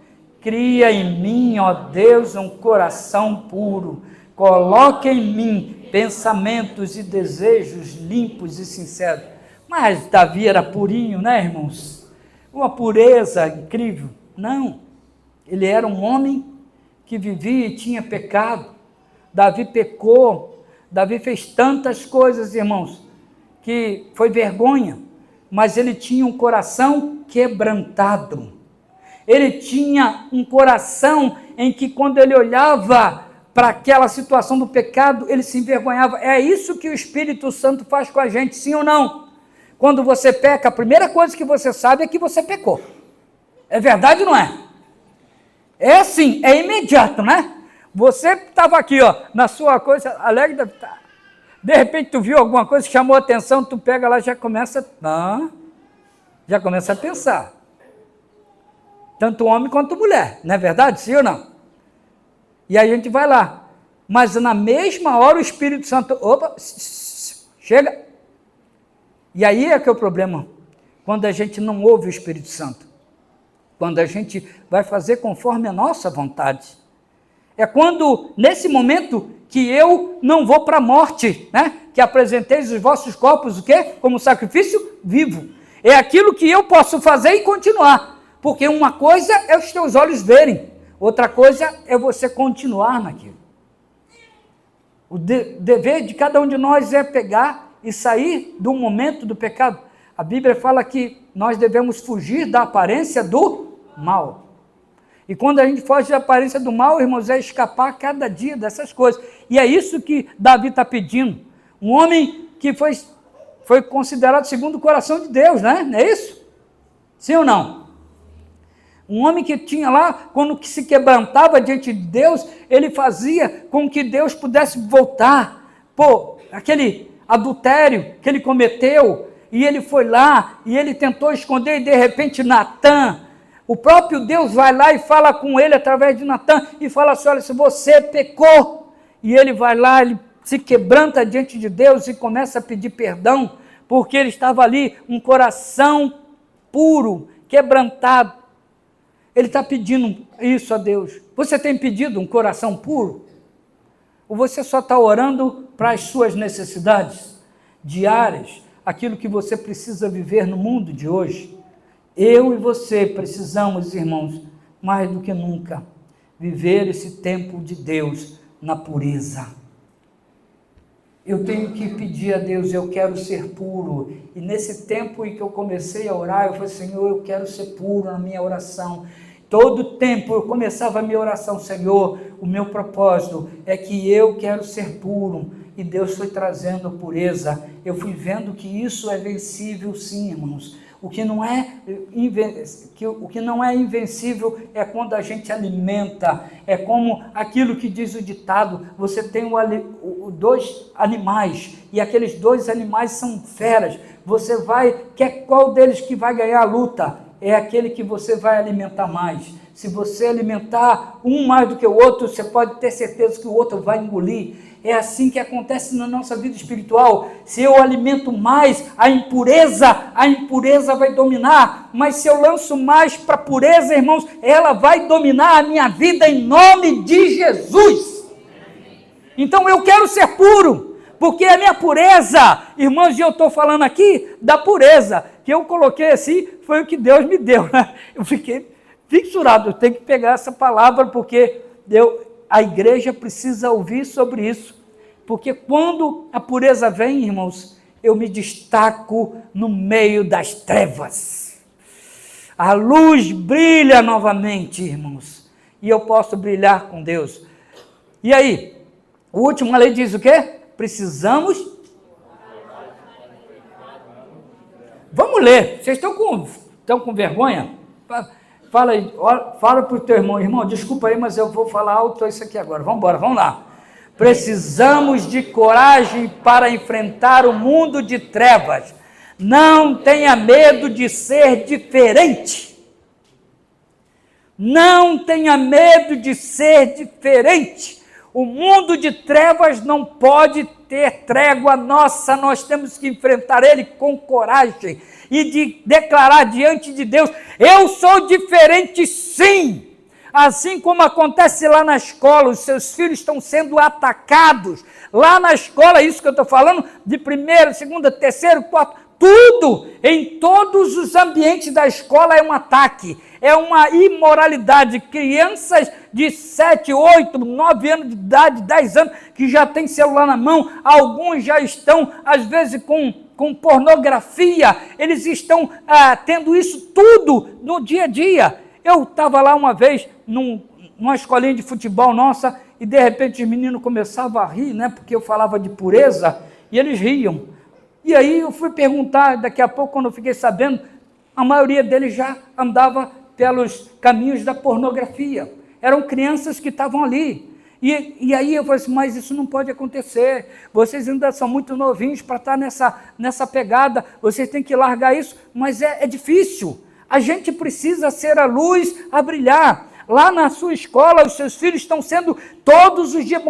Cria em mim, ó Deus, um coração puro. Coloque em mim pensamentos e desejos limpos e sinceros. Mas Davi era purinho, né, irmãos? Uma pureza incrível. Não, ele era um homem que vivia e tinha pecado. Davi pecou, Davi fez tantas coisas, irmãos, que foi vergonha, mas ele tinha um coração quebrantado. Ele tinha um coração em que quando ele olhava para aquela situação do pecado, ele se envergonhava. É isso que o Espírito Santo faz com a gente, sim ou não? Quando você peca, a primeira coisa que você sabe é que você pecou. É verdade ou não é? É assim, é imediato, né? Você estava aqui, ó, na sua coisa, alegre, de repente tu viu alguma coisa que chamou a atenção, tu pega lá e já começa a pensar. Tanto homem quanto mulher, não é verdade? Sim ou não? E aí a gente vai lá. Mas na mesma hora o Espírito Santo, opa, chega. E aí é que é o problema, quando a gente não ouve o Espírito Santo. Quando a gente vai fazer conforme a nossa vontade. É quando, nesse momento, que eu não vou para a morte, né? Que apresenteis os vossos corpos, o quê? Como sacrifício vivo. É aquilo que eu posso fazer e continuar. Porque uma coisa é os teus olhos verem, outra coisa é você continuar naquilo. O dever de cada um de nós é pegar e sair do momento do pecado. A Bíblia fala que nós devemos fugir da aparência do mal. E quando a gente foge da aparência do mal, irmãos, é escapar cada dia dessas coisas. E é isso que Davi está pedindo. Um homem que foi considerado segundo o coração de Deus, né? Não é isso? Sim ou não? Um homem que tinha lá, quando se quebrantava diante de Deus, ele fazia com que Deus pudesse voltar. Pô, aquele adultério que ele cometeu, e ele foi lá, e ele tentou esconder, e de repente Natã, o próprio Deus vai lá e fala com ele através de Natã, e fala assim, olha, se você pecou, e ele vai lá, ele se quebranta diante de Deus e começa a pedir perdão, porque ele estava ali, um coração puro, quebrantado. Ele está pedindo isso a Deus. Você tem pedido um coração puro? Ou você só está orando para as suas necessidades diárias, aquilo que você precisa viver no mundo de hoje? Eu e você precisamos, irmãos, mais do que nunca, viver esse tempo de Deus na pureza. Eu tenho que pedir a Deus, eu quero ser puro. E nesse tempo em que eu comecei a orar, eu falei, Senhor, eu quero ser puro na minha oração. Todo tempo eu começava a minha oração: Senhor, o meu propósito é que eu quero ser puro, e Deus foi trazendo pureza. Eu fui vendo que isso é vencível sim, irmãos. O que não é invencível é quando a gente alimenta. É como aquilo que diz o ditado: você tem dois animais, e aqueles dois animais são feras. Qual deles que vai ganhar a luta? É aquele que você vai alimentar mais. Se você alimentar um mais do que o outro, você pode ter certeza que o outro vai engolir. É assim que acontece na nossa vida espiritual. Se eu alimento mais a impureza vai dominar. Mas se eu lanço mais para a pureza, irmãos, ela vai dominar a minha vida em nome de Jesus. Então eu quero ser puro, porque a minha pureza, irmãos, e eu estou falando aqui da pureza, que eu coloquei assim, foi o que Deus me deu, né? Eu fiquei fissurado, eu tenho que pegar essa palavra, porque a igreja precisa ouvir sobre isso, porque quando a pureza vem, irmãos, eu me destaco no meio das trevas. A luz brilha novamente, irmãos, e eu posso brilhar com Deus. E aí, o último lei diz o quê? Precisamos... Vamos ler. Vocês estão com vergonha? Fala aí, fala para o teu irmão, desculpa aí, mas eu vou falar alto isso aqui agora. Vamos embora, vamos lá. Precisamos de coragem para enfrentar o mundo de trevas. Não tenha medo de ser diferente. Não tenha medo de ser diferente. O mundo de trevas não pode ter trégua nossa, nós temos que enfrentar ele com coragem e de declarar diante de Deus: eu sou diferente sim. Assim como acontece lá na escola, os seus filhos estão sendo atacados. Lá na escola, isso que eu estou falando, de primeiro, segundo, terceiro, quarto, tudo, em todos os ambientes da escola é um ataque, é uma imoralidade. Crianças de 7, 8, 9 anos de idade, 10 anos, que já têm celular na mão, alguns já estão, às vezes, com pornografia, eles estão tendo isso tudo no dia a dia. Eu estava lá uma vez, numa escolinha de futebol nossa, e de repente os meninos começavam a rir, né, porque eu falava de pureza, e eles riam. E aí eu fui perguntar, daqui a pouco, quando eu fiquei sabendo, a maioria deles já andava pelos caminhos da pornografia. Eram crianças que estavam ali. E aí eu falei assim: mas isso não pode acontecer. Vocês ainda são muito novinhos para estar nessa pegada. Vocês têm que largar isso. Mas é difícil. A gente precisa ser a luz a brilhar. Lá na sua escola, os seus filhos estão sendo todos os dias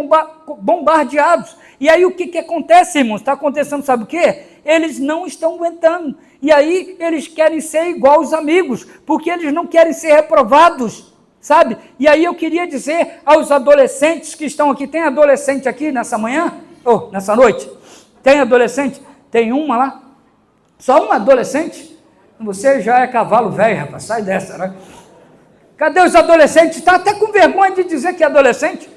bombardeados. E aí o que acontece, irmãos? Está acontecendo, sabe o quê? Eles não estão aguentando. E aí eles querem ser igual aos amigos, porque eles não querem ser reprovados, sabe? E aí eu queria dizer aos adolescentes que estão aqui: tem adolescente aqui nessa manhã? Ou nessa noite? Tem adolescente? Tem uma lá? Só um adolescente? Você já é cavalo velho, rapaz, sai dessa, né? Cadê os adolescentes? Está até com vergonha de dizer que é adolescente.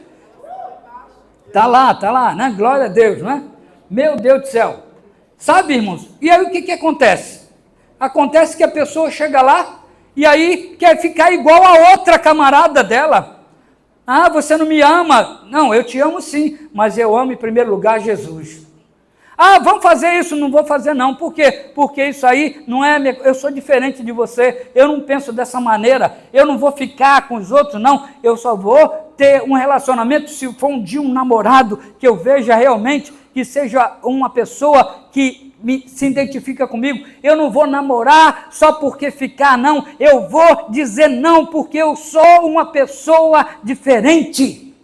Está lá, né? Glória a Deus, não é? Meu Deus do céu. Sabe, irmãos? E aí o que acontece? Acontece que a pessoa chega lá e aí quer ficar igual a outra camarada dela. Ah, você não me ama. Não, eu te amo sim, mas eu amo em primeiro lugar Jesus. Ah, vamos fazer isso? Não vou fazer não. Por quê? Porque isso aí não é... Eu sou diferente de você, eu não penso dessa maneira, eu não vou ficar com os outros, não. Eu só vou ter um relacionamento se for um dia um namorado que eu veja realmente, que seja uma pessoa que se identifica comigo. Eu não vou namorar só porque ficar, não. Eu vou dizer não porque eu sou uma pessoa diferente,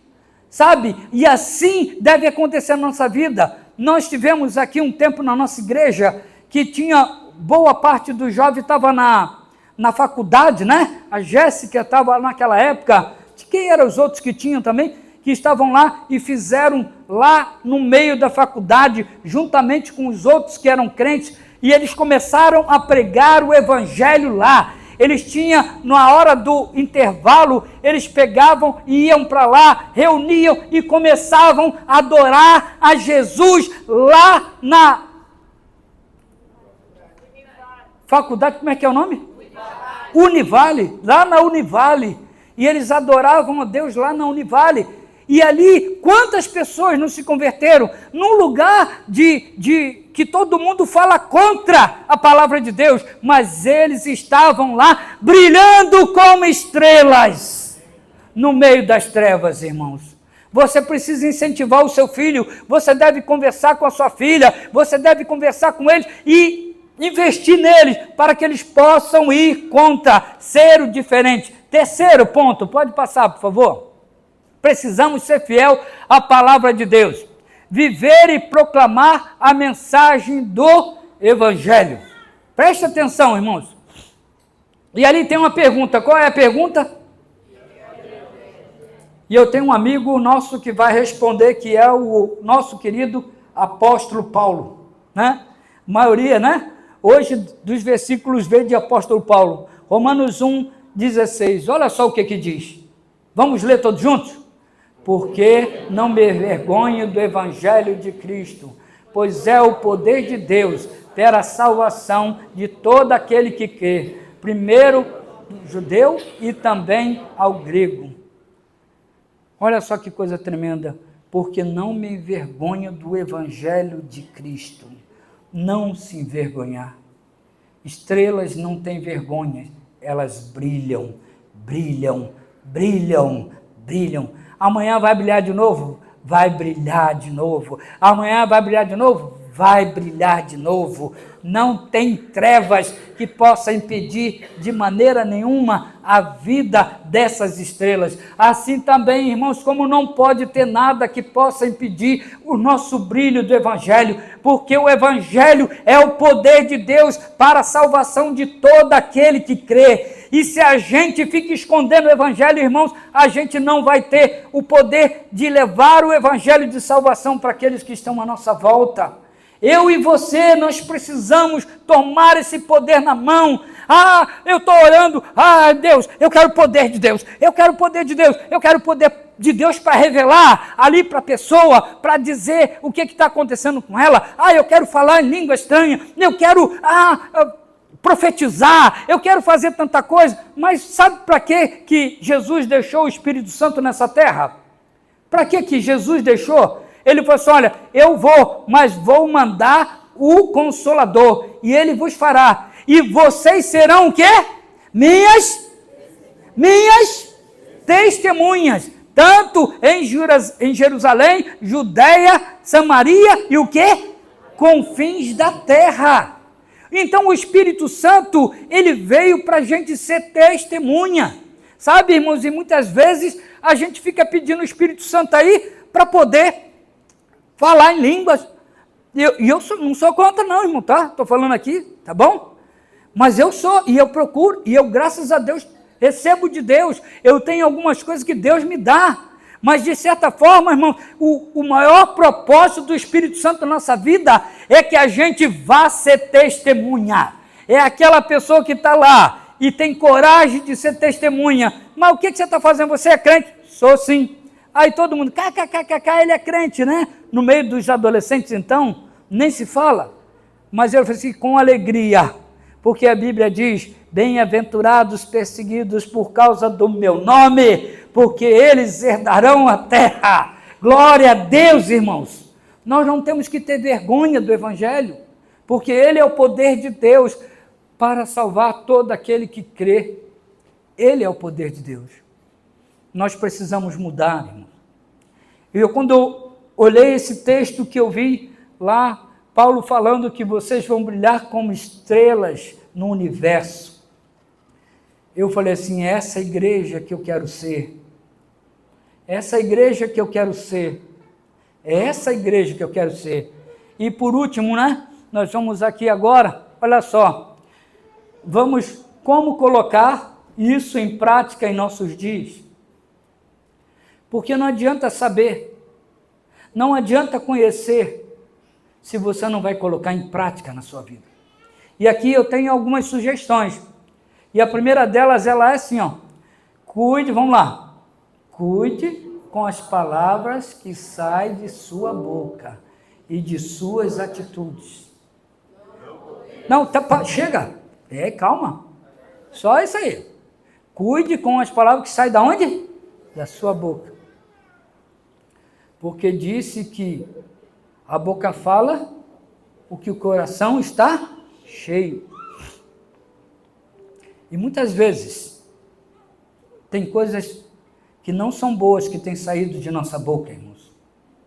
sabe? E assim deve acontecer na nossa vida. Nós tivemos aqui um tempo na nossa igreja que tinha boa parte dos jovens estava na faculdade, né? A Jéssica estava naquela época. Quem eram os outros que tinham também? Que estavam lá e fizeram lá no meio da faculdade, juntamente com os outros que eram crentes, e eles começaram a pregar o evangelho lá. Eles tinham, na hora do intervalo, eles pegavam e iam para lá, reuniam e começavam a adorar a Jesus lá na faculdade. Como é que é o nome? Univale, lá na Univale. E eles adoravam a Deus lá na Univale. E ali, quantas pessoas não se converteram num lugar de que todo mundo fala contra a palavra de Deus, mas eles estavam lá brilhando como estrelas no meio das trevas, irmãos. Você precisa incentivar o seu filho, você deve conversar com a sua filha, você deve conversar com eles e investir neles para que eles possam ir contra, ser o diferente. Terceiro ponto, pode passar, por favor. Precisamos ser fiel à palavra de Deus. Viver e proclamar a mensagem do Evangelho. Preste atenção, irmãos. E ali tem uma pergunta. Qual é a pergunta? E eu tenho um amigo nosso que vai responder, que é o nosso querido apóstolo Paulo. Né? A maioria, né? Hoje, dos versículos veio de apóstolo Paulo. Romanos 1:16. Olha só o que diz. Vamos ler todos juntos? Porque não me envergonho do Evangelho de Cristo, pois é o poder de Deus para a salvação de todo aquele que crê, primeiro ao judeu e também ao grego. Olha só que coisa tremenda, porque não me envergonho do Evangelho de Cristo. Não se envergonhar. Estrelas não têm vergonha, elas brilham, brilham, brilham, brilham. Amanhã vai brilhar de novo? Vai brilhar de novo. Amanhã vai brilhar de novo? Vai brilhar de novo. Não tem trevas que possa impedir de maneira nenhuma a vida dessas estrelas. Assim também, irmãos, como não pode ter nada que possa impedir o nosso brilho do Evangelho, porque o Evangelho é o poder de Deus para a salvação de todo aquele que crê. E se a gente fica escondendo o Evangelho, irmãos, a gente não vai ter o poder de levar o Evangelho de salvação para aqueles que estão à nossa volta. Eu e você, nós precisamos tomar esse poder na mão. Ah, eu estou orando, Deus, eu quero o poder de Deus, eu quero o poder de Deus, eu quero o poder de Deus para revelar ali para a pessoa, para dizer o que está acontecendo com ela. Eu quero falar em língua estranha, eu quero profetizar, eu quero fazer tanta coisa. Mas sabe para que Jesus deixou o Espírito Santo nessa terra? Para que Jesus deixou? Ele falou assim, olha, eu vou, mas vou mandar o Consolador, e ele vos fará, e vocês serão o quê? Minhas testemunhas, tanto em Jerusalém, Judeia, Samaria, e o quê? Confins da terra. Então o Espírito Santo, ele veio para a gente ser testemunha, sabe, irmãos, e muitas vezes a gente fica pedindo o Espírito Santo aí, para poder falar em línguas. Eu não sou contra não, irmão, tá? Estou falando aqui, tá bom? Mas eu sou, e eu procuro, e eu, graças a Deus, recebo de Deus. Eu tenho algumas coisas que Deus me dá. Mas, de certa forma, irmão, o maior propósito do Espírito Santo na nossa vida é que a gente vá ser testemunha. É aquela pessoa que está lá e tem coragem de ser testemunha. Mas o que você está fazendo? Você é crente? Sou sim. Aí todo mundo, ele é crente, né? No meio dos adolescentes, então, nem se fala. Mas eu falei assim, com alegria, porque a Bíblia diz, bem-aventurados perseguidos por causa do meu nome, porque eles herdarão a terra. Glória a Deus, irmãos. Nós não temos que ter vergonha do Evangelho, porque ele é o poder de Deus para salvar todo aquele que crê. Ele é o poder de Deus. Nós precisamos mudar, irmão. Quando eu olhei esse texto que eu vi lá, Paulo falando que vocês vão brilhar como estrelas no universo, eu falei assim, é essa igreja que eu quero ser. Essa igreja que eu quero ser. É essa igreja que eu quero ser. E por último, né? Nós vamos aqui agora, olha só, vamos como colocar isso em prática em nossos dias. Porque não adianta saber, não adianta conhecer, se você não vai colocar em prática na sua vida. E aqui eu tenho algumas sugestões. E a primeira delas, ela é assim, cuide, vamos lá, cuide com as palavras que saem de sua boca e de suas atitudes. Não, chega, calma. Só isso aí. Cuide com as palavras que saem da onde? Da sua boca. Porque disse que a boca fala o que o coração está cheio. E muitas vezes tem coisas que não são boas que têm saído de nossa boca, irmãos.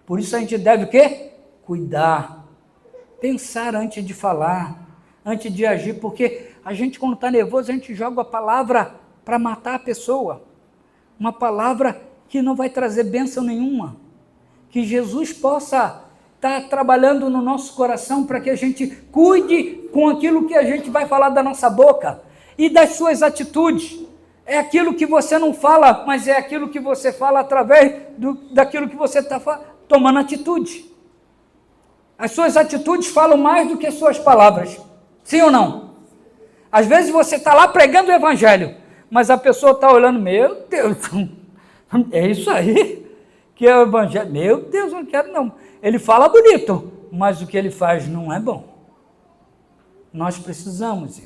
Por isso a gente deve o quê? Cuidar. Pensar antes de falar, antes de agir, porque a gente quando está nervoso, a gente joga a palavra para matar a pessoa. Uma palavra que não vai trazer bênção nenhuma. Que Jesus possa estar trabalhando no nosso coração para que a gente cuide com aquilo que a gente vai falar da nossa boca e das suas atitudes. É aquilo que você não fala, mas é aquilo que você fala através daquilo que você está tomando atitude. As suas atitudes falam mais do que as suas palavras. Sim ou não? Às vezes você está lá pregando o evangelho, mas a pessoa está olhando, meu Deus, é isso aí que é o evangelho. Meu Deus, eu não quero não. Ele fala bonito, mas o que ele faz não é bom. Nós precisamos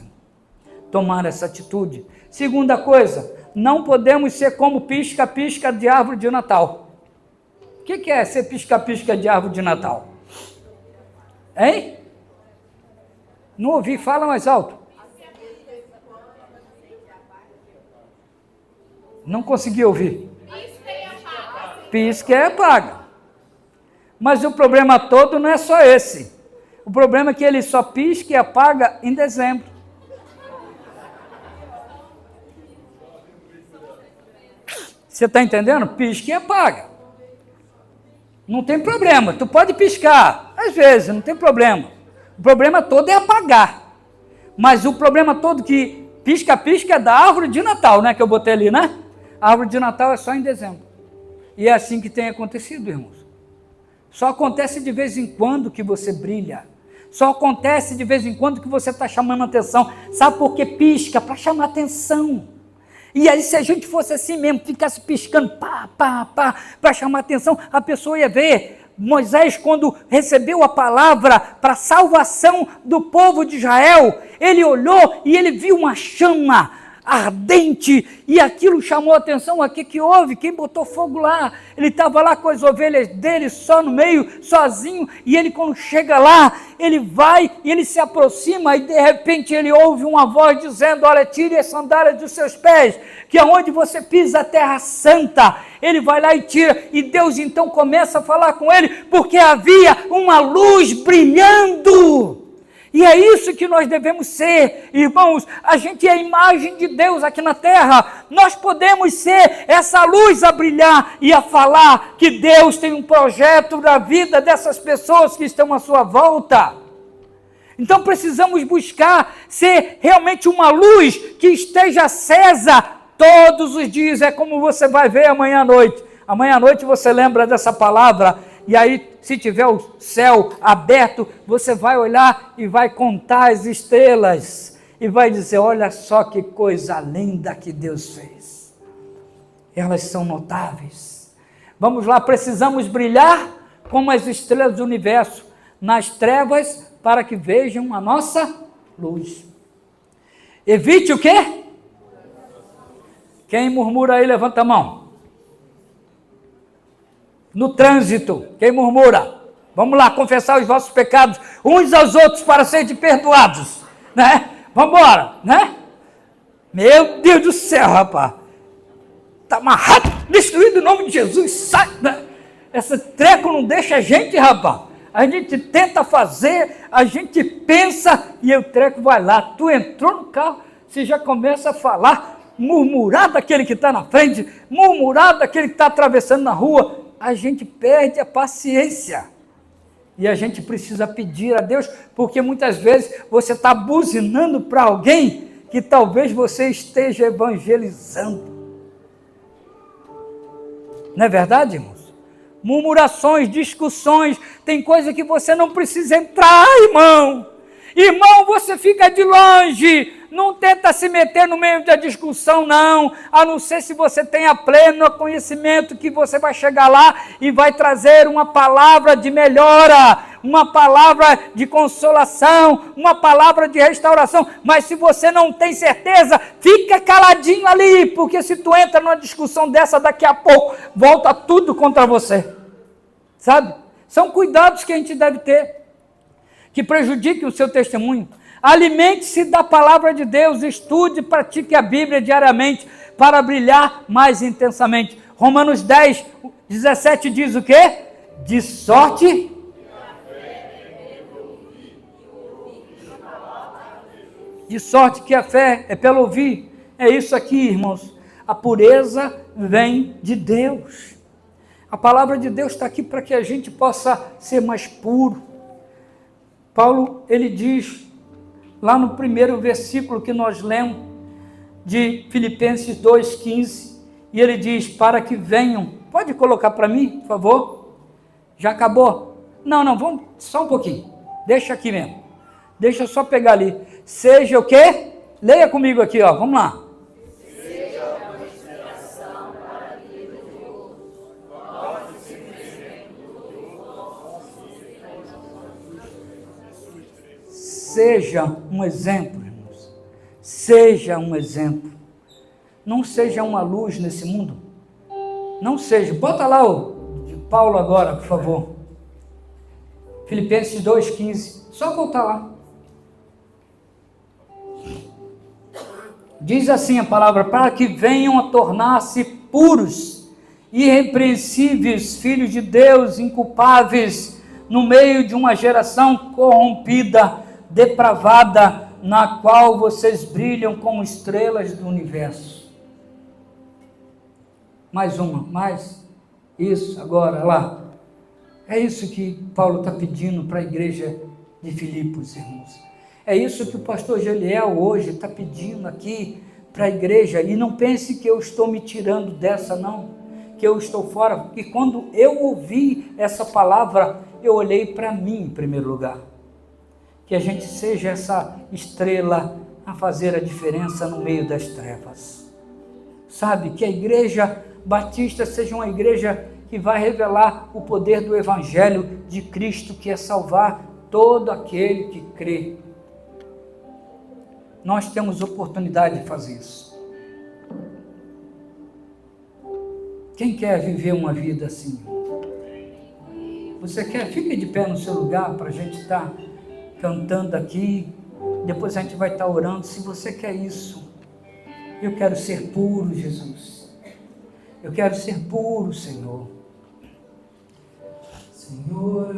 tomar essa atitude. Segunda coisa, não podemos ser como pisca-pisca de árvore de Natal. O que é ser pisca-pisca de árvore de Natal? Hein? Não ouvi, fala mais alto. Não consegui ouvir. Pisca e apaga. Mas o problema todo não é só esse. O problema é que ele só pisca e apaga em dezembro. Você está entendendo? Pisca e apaga. Não tem problema. Tu pode piscar, às vezes, não tem problema. O problema todo é apagar. Mas o problema todo que pisca-pisca é da árvore de Natal, né? Que eu botei ali, né? A árvore de Natal é só em dezembro. E é assim que tem acontecido, irmãos. Só acontece de vez em quando que você brilha. Só acontece de vez em quando que você está chamando atenção. Sabe por que pisca? Para chamar atenção. E aí se a gente fosse assim mesmo, ficasse piscando, pá, pá, pá, para chamar atenção, a pessoa ia ver. Moisés, quando recebeu a palavra para a salvação do povo de Israel, ele olhou e ele viu uma chama ardente, e aquilo chamou a atenção. O que houve? Quem botou fogo lá? Ele estava lá com as ovelhas dele, só no meio, sozinho, e ele quando chega lá, ele vai e ele se aproxima, e de repente ele ouve uma voz dizendo, olha, tire as sandálias dos seus pés, que aonde você pisa a terra santa. Ele vai lá e tira, e Deus então começa a falar com ele, porque havia uma luz brilhando. E é isso que nós devemos ser, irmãos. A gente é a imagem de Deus aqui na terra. Nós podemos ser essa luz a brilhar e a falar que Deus tem um projeto na vida dessas pessoas que estão à sua volta. Então precisamos buscar ser realmente uma luz que esteja acesa todos os dias. É como você vai ver amanhã à noite. Amanhã à noite você lembra dessa palavra. E aí, se tiver o céu aberto, você vai olhar e vai contar as estrelas. E vai dizer, olha só que coisa linda que Deus fez. Elas são notáveis. Vamos lá, precisamos brilhar como as estrelas do universo, nas trevas, para que vejam a nossa luz. Evite o quê? Quem murmura aí, levanta a mão. No trânsito, quem murmura? Vamos lá, confessar os vossos pecados uns aos outros para serem perdoados, né? Vamos embora, né? Meu Deus do céu, rapaz. Está amarrado, destruído em nome de Jesus, sai, né? Essa treco não deixa a gente, rapaz. A gente tenta fazer, a gente pensa e o treco vai lá. Tu entrou no carro, você já começa a falar, murmurar daquele que está na frente, murmurar daquele que está atravessando na rua. A gente perde a paciência. E a gente precisa pedir a Deus, porque muitas vezes você está buzinando para alguém que talvez você esteja evangelizando. Não é verdade, irmãos? Murmurações, discussões, tem coisa que você não precisa entrar, irmão. Irmão, você fica de longe, não tenta se meter no meio da discussão, não, a não ser se você tenha pleno conhecimento que você vai chegar lá e vai trazer uma palavra de melhora, uma palavra de consolação, uma palavra de restauração, mas se você não tem certeza, fica caladinho ali, porque se tu entra numa discussão dessa, daqui a pouco volta tudo contra você, sabe? São cuidados que a gente deve ter, que prejudiquem o seu testemunho. Alimente-se da palavra de Deus, estude e pratique a Bíblia diariamente para brilhar mais intensamente. Romanos 10, 17 diz o quê? De sorte que a fé é pelo ouvir. É isso aqui, irmãos. A pureza vem de Deus. A palavra de Deus está aqui para que a gente possa ser mais puro. Paulo, ele diz, lá no primeiro versículo que nós lemos, de Filipenses 2,15, e ele diz, para que venham, pode colocar para mim, por favor? Já acabou? Não, vamos, só um pouquinho, deixa aqui mesmo, deixa eu só pegar ali, seja o quê? Leia comigo aqui, ó, vamos lá. Seja uma inspiração para a vida de outros, torne-se um exemplo do vosso Seja um exemplo, irmãos, seja um exemplo, não seja uma luz nesse mundo, não seja, bota lá o de Paulo agora, por favor, Filipenses 2,15, só voltar lá, diz assim a palavra, para que venham a tornar-se puros, irrepreensíveis, filhos de Deus, inculpáveis, no meio de uma geração corrompida, depravada, na qual vocês brilham como estrelas do universo. Mais uma, mais, isso, agora, lá. É isso que Paulo está pedindo para a igreja de Filipos, irmãos. É isso que o pastor Geliel hoje está pedindo aqui para a igreja, e não pense que eu estou me tirando dessa, não, que eu estou fora, porque quando eu ouvi essa palavra, eu olhei para mim em primeiro lugar, que a gente seja essa estrela a fazer a diferença no meio das trevas, sabe, que a igreja batista seja uma igreja que vai revelar o poder do evangelho de Cristo, que é salvar todo aquele que crê. Nós temos oportunidade de fazer isso. Quem quer viver uma vida assim? Você quer? Fique de pé no seu lugar para a gente estar cantando aqui. Depois a gente vai estar orando. Se você quer isso, eu quero ser puro, Jesus. Eu quero ser puro, Senhor. Senhor,